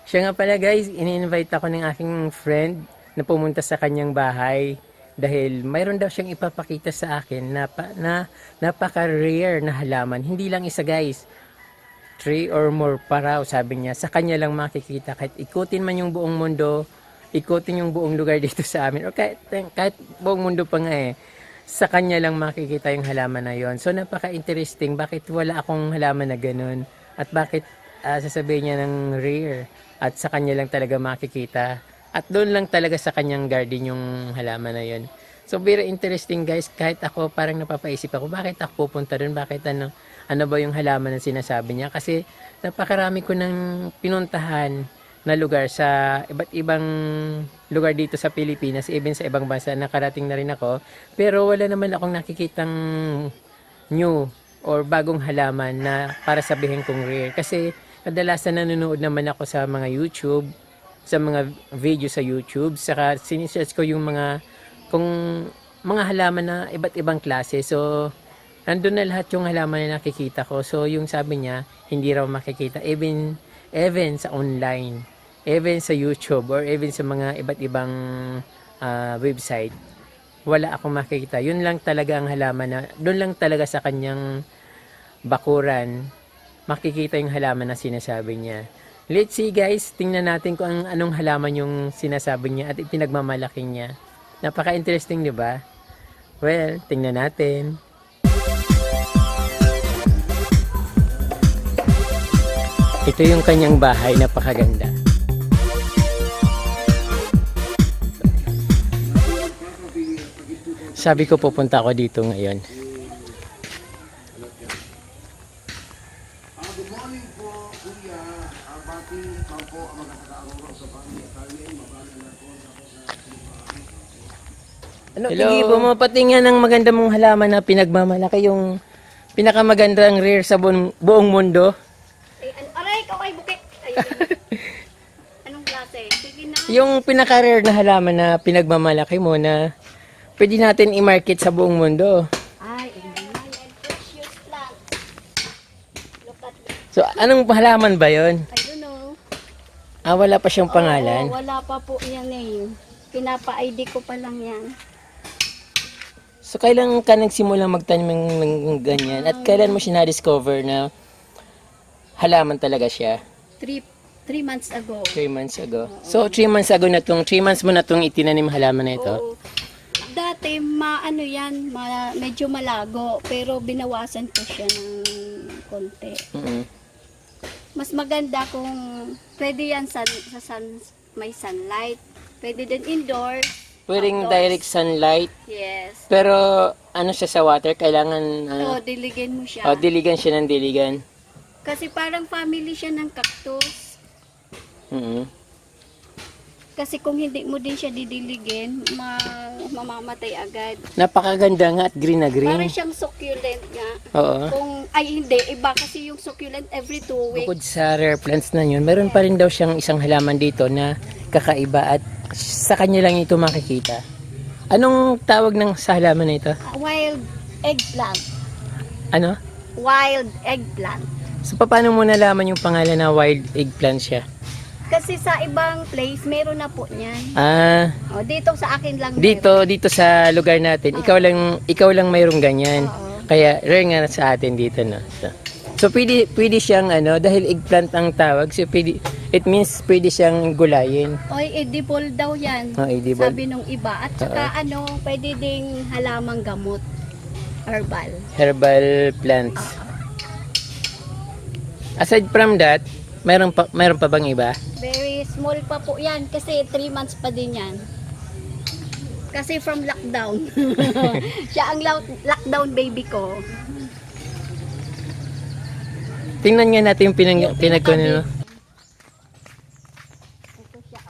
Siya nga pala guys, ini-invite ako ng aking friend na pumunta sa kanyang bahay dahil mayroon daw siyang ipapakita sa akin na napaka-rare na halaman. Hindi lang isa guys, 3 or more pa raw sabi niya. Sa kanya lang makikita kahit ikutin man yung buong mundo, ikutin yung buong lugar dito sa amin o kahit buong mundo pa nga sa kanya lang makikita yung halaman na yon. So napaka-interesting bakit wala akong halaman na ganun at bakit sasabihin niya ng rare at sa kanya lang talaga makikita at doon lang talaga sa kanyang garden yung halaman na yon. So very interesting guys, kahit ako parang napapaisip ako bakit ako pupunta doon, bakit ano ba yung halaman na sinasabi niya kasi napakarami ko nang pinuntahan na lugar sa iba't ibang lugar dito sa Pilipinas, even sa ibang bansa nakarating na rin ako, pero wala naman akong nakikitang new or bagong halaman na para sabihin kong rare kasi kadalasan nanonood naman ako sa mga YouTube, sa mga video sa YouTube, saka sinesearch ko yung kung mga halaman na iba't ibang klase. So nandun na lahat yung halaman na nakikita ko. So yung sabi niya hindi raw makikita even sa online, even sa YouTube or even sa mga iba't ibang website, wala akong makikita. Yun lang talaga ang halaman na doon lang talaga sa kanyang bakuran makikita yung halaman na sinasabi niya. Let's see guys, tingnan natin kung anong halaman yung sinasabi niya at ipinagmamalaki niya. Napaka-interesting, di ba? Well, tingnan natin. Ito yung kanyang bahay, napakaganda. Sabi ko pupunta ako dito ngayon. Good morning po, Kuya. Pati ikaw po ang magkakaroon sa pamilya. Ano, Hello. Sige, pumapatingan ng maganda mong halaman na pinagmamalaki yung pinakamagandang rare sa buong mundo. Aray, ikaw kay bukit. Anong klase? Sige na. Yung pinaka-rare na halaman na pinagmamalaki mo na pwede natin i-market sa buong mundo. Ay, my and precious plant. Look at me. So, anong halaman ba yon? I don't know. Wala pa siyang pangalan. Oo, wala pa po yan eh. Pinapa-ID ko pa lang yan. So, kailan ka nagsimula magtanim ng ganyan? At kailan mo siya na-discover na halaman talaga siya? 3 months ago. 3 months ago. So, 3 months ago na 3 months mo na itong itinanim halaman na ito? Oo. Dati, medyo malago. Pero binawasan ko siya ng konti. Mas maganda kung pwede yan may sunlight. Pwede din indoors. Pwedeng outdoors. direct sunlight. Yes. Pero, ano siya sa water? Kailangan, So, diligin mo siya. diligan siya ng diligan. Kasi parang family siya ng cactus. Kasi kung hindi mo din siya didiligin, mamamatay agad. Napakaganda nga at green na green. Parang siyang succulent nga. Oo. Hindi, iba kasi yung succulent every 2 weeks. Bukod sa rare plants na yun, meron pa rin daw siyang isang halaman dito na kakaiba at sa kanya lang ito makikita. Anong tawag ng sa halaman na ito? Wild eggplant. Ano? Wild eggplant. So, paano mo nalaman yung pangalan na wild eggplant siya? Kasi sa ibang place, meron na po niyan. Dito sa akin lang Dito sa lugar natin, ikaw lang mayroong ganyan. Oo. Kaya rare nga sa atin dito, no. So pwede siyang dahil eggplant ang tawag, so it means pwede siyang gulayin. Oy, edible daw yan. Edible. Sabi nung iba. At saka pwede ding halamang gamot. Herbal. Herbal plants. Aside from that, mayroon pa bang iba? Very small pa po yan kasi 3 months pa din yan. Kasi from lockdown. Siya ang lockdown baby ko. Tingnan nga natin yung pinagkunin mo. Ito siya.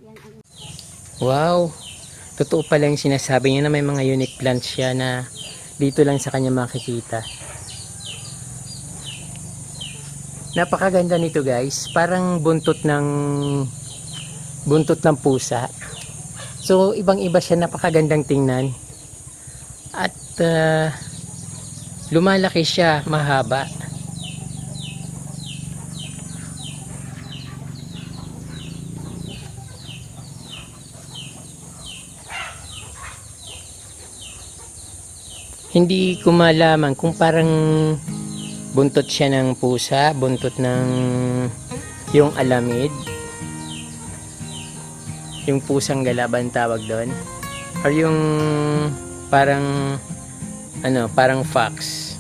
Yan ang... Wow! Totoo pala yung sinasabi niya na may mga unique plants siya na dito lang sa kanya makikita. Napakaganda nito guys. Parang buntot ng pusa. So, ibang-iba siya. Napakagandang tingnan. At lumalaki siya. Mahaba. hindi ko malaman kung parang buntot siya ng pusa, buntot ng yung alamid, yung pusang galaban tawag doon, or yung parang parang fox.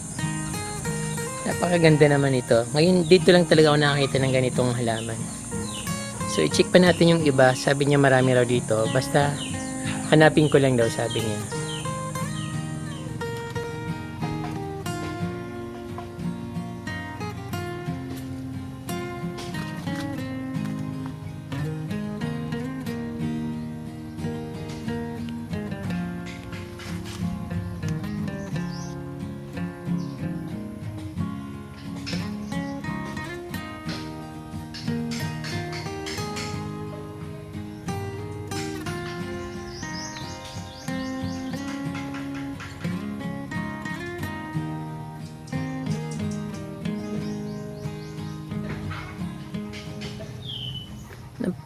Napakaganda naman ito. Ngayon dito lang talaga ako nakakita ng ganitong halaman. So i-check pa natin yung iba. Sabi niya marami raw dito, basta hanapin ko lang daw, sabi niya.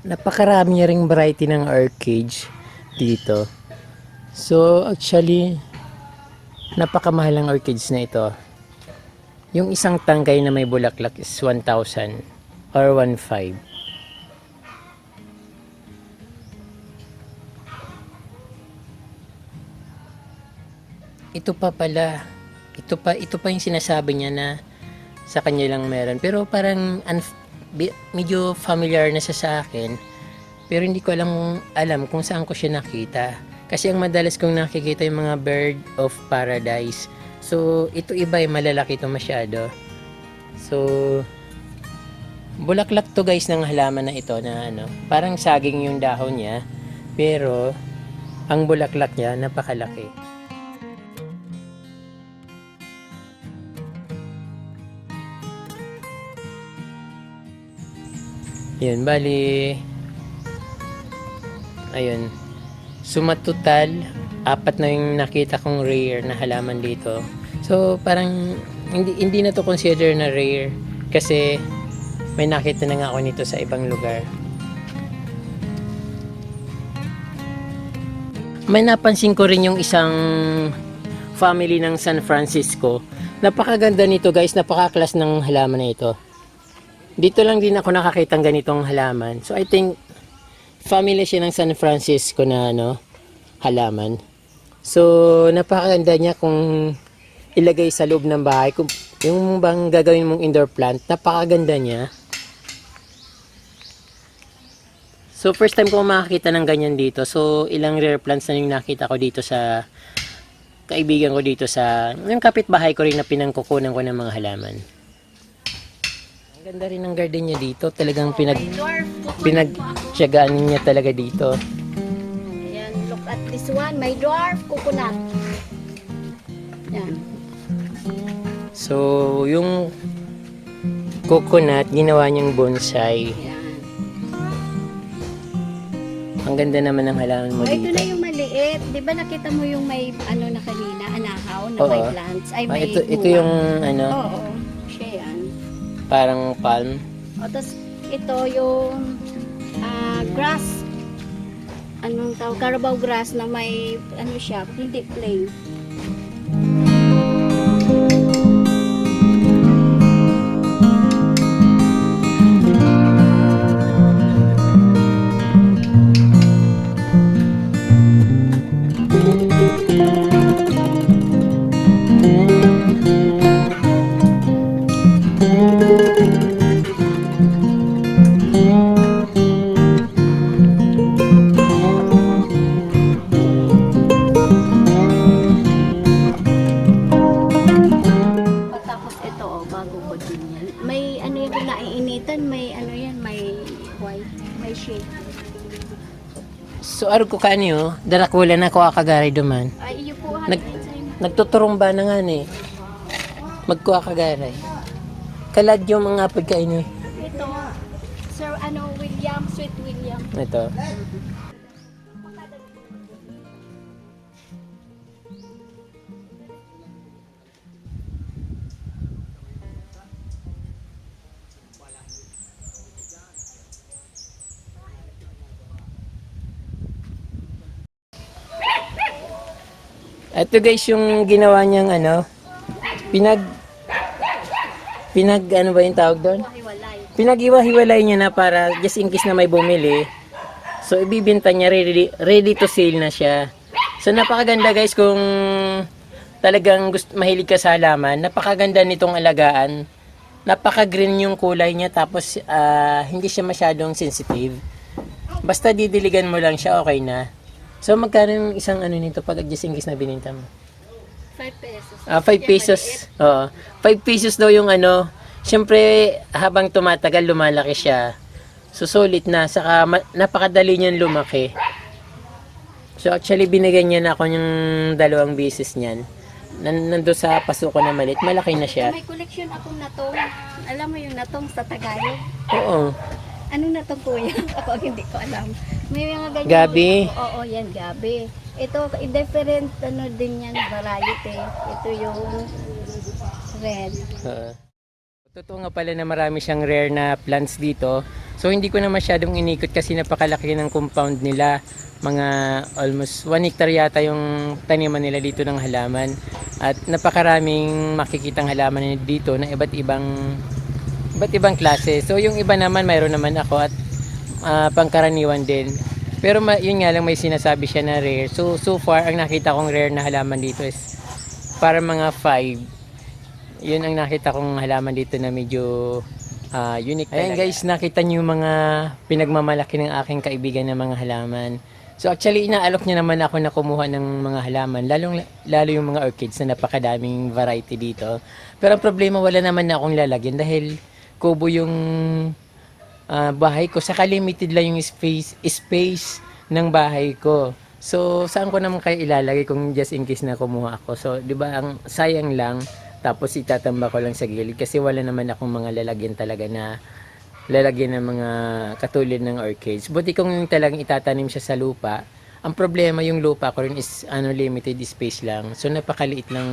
Napakarami niya ring variety ng orchids dito. So actually napakamahal ang orchids na ito. Yung isang tangkay na may bulaklak is 1,000 or 1,500. Ito pa pala. Ito pa yung sinasabi niya na sa kanya lang meron. Pero parang medyo familiar na siya sa akin, pero hindi ko alam kung saan ko siya nakita, kasi ang madalas kong nakikita yung mga bird of paradise. So ito iba, malalaki ito masyado. So bulaklak to guys ng halaman na ito na parang saging yung dahon niya, pero ang bulaklak niya napakalaki. Yun, bali, ayun, sumatotal, 4 na yung nakita kong rare na halaman dito. So, parang, hindi na to consider na rare, kasi may nakita na nga ako nito sa ibang lugar. May napansin ko rin yung isang family ng San Francisco. Napakaganda nito guys, napaka-class ng halaman na ito. Dito lang din ako nakakita ng ganitong halaman. So I think family siya ng San Francisco na halaman. So napakaganda niya kung ilagay sa loob ng bahay. Kung yung bang gagawin mong indoor plant, napakaganda niya. So first time ko makakita ng ganyan dito. So ilang rare plants na yung nakita ko dito sa kaibigan ko dito sa yung kapitbahay ko rin na pinangkukunan ko ng mga halaman. Ang ganda rin ng garden niya dito. Talagang pinagtiyagaan niya talaga dito. Ayan, look at this one. My dwarf coconut. Yan. So, yung coconut, ginawa niyang bonsai. Yan. Ang ganda naman ng halaman mo Ito dito. na yung maliit. Di ba nakita mo yung may na kanina, anahaw, na Oo. may plants? Ay, may ito bunga. yung Oo, siya yan. parang palm. O, tapos ito yung grass. Anong tawag? Carabao grass na may siya, hindi plain. Tapos ito, bago ko din yan. May yung naiinitan, may yan, may white, may shade. So, arog ko kanyo, darakula na ko akagari duman. Ay, iyo po, Nagtuturumba na nga ni. Magkuha kagaray. Kalad yung mga pagkain eh. ito, Sir, William, Sweet William. Ito. Ito guys yung ginawa niyang ano, pinag ano ba yung tawag doon? Hiwalay. Pinag-iwa-hiwalay niya na para just in case na may bumili. So ibibenta niya, ready to sale na siya. So napakaganda guys kung talagang mahilig ka sa halaman. Napakaganda nitong alagaan. Napaka-green yung kulay niya tapos hindi siya masyadong sensitive. Basta didiligan mo lang siya, okay na. So magkano yung isang ano nito pag just in case na bininta mo? 5 pesos. 5 pesos. Oo. 5 pesos daw yung ano. Siyempre, habang tumatagal, lumalaki siya. So, sulit na. Saka, napakadali niyan lumaki. So, actually, binigyan niya na ako yung 2 beses niyan. Nando sa pasuko na maliit, malaki na siya. May collection akong natong. Alam mo yung natong sa Tagalog? Oo. Anong natong kuya? Ako hindi ko alam. May mga ganyan. Gabi. Oo, yan, gabi. Ito, different ano din yan, variety. Ito yung red. Oo. Totoo nga pala na marami siyang rare na plants dito. So hindi ko na masyadong inikot kasi napakalaki ng compound nila. Mga almost 1 hectare yata yung taniman nila dito ng halaman. At napakaraming makikitang halaman dito na iba't ibang klase. So yung iba naman mayroon naman ako at pangkaraniwan din. Pero yun nga lang may sinasabi siya na rare. So far ang nakita kong rare na halaman dito is para mga 5. Yun ang nakita kong halaman dito na medyo unique talaga. Ayan guys, nakita niyo yung mga pinagmamalaki ng aking kaibigan ng mga halaman. So actually, inaalok niya naman ako na kumuha ng mga halaman, lalo yung mga orchids na napakadaming variety dito. Pero ang problema, wala naman na akong lalagyan dahil kubo yung bahay ko. Saka limited lang yung space ng bahay ko. So, saan ko naman kayo ilalagay kung just in case na kumuha ako? So, di ba, ang sayang lang. Tapos itatamba ko lang sa gilid kasi wala naman akong mga lalagyan talaga na lalagyan ng mga katulad ng orchids. Buti kung talagang itatanim siya sa lupa. Ang problema yung lupa ko rin is limited space lang. So napakaliit ng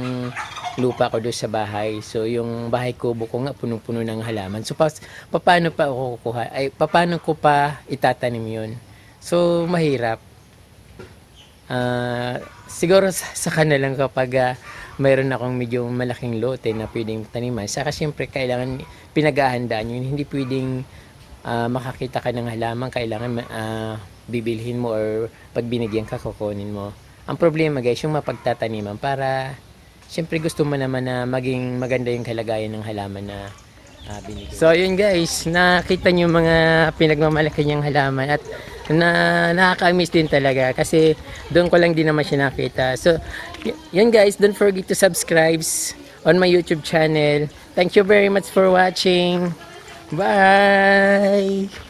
lupa ko doon sa bahay. So yung bahay kubo ko nga punong-puno ng halaman. So paano pa ako kukuha? Paano ko pa itatanim yun? So mahirap. Siguro sa kanila lang kapag mayroon akong medyo malaking lote na pwedeng taniman. Saka siyempre kailangan pinag-ahandaan yun. Hindi pwedeng makakita ka ng halaman, kailangan bibilhin mo or pag binigyan ka, kukunin mo. Ang problema guys, yung mapagtataniman para siyempre gusto mo naman na maging maganda yung kalagayan ng halaman na binigyan. So yun guys, nakita nyo mga pinagmamalaki niyang halaman at nakaka-miss din talaga kasi doon ko lang din naman siya nakita. So yun guys, don't forget to subscribe on my YouTube channel. Thank you very much for watching. Bye!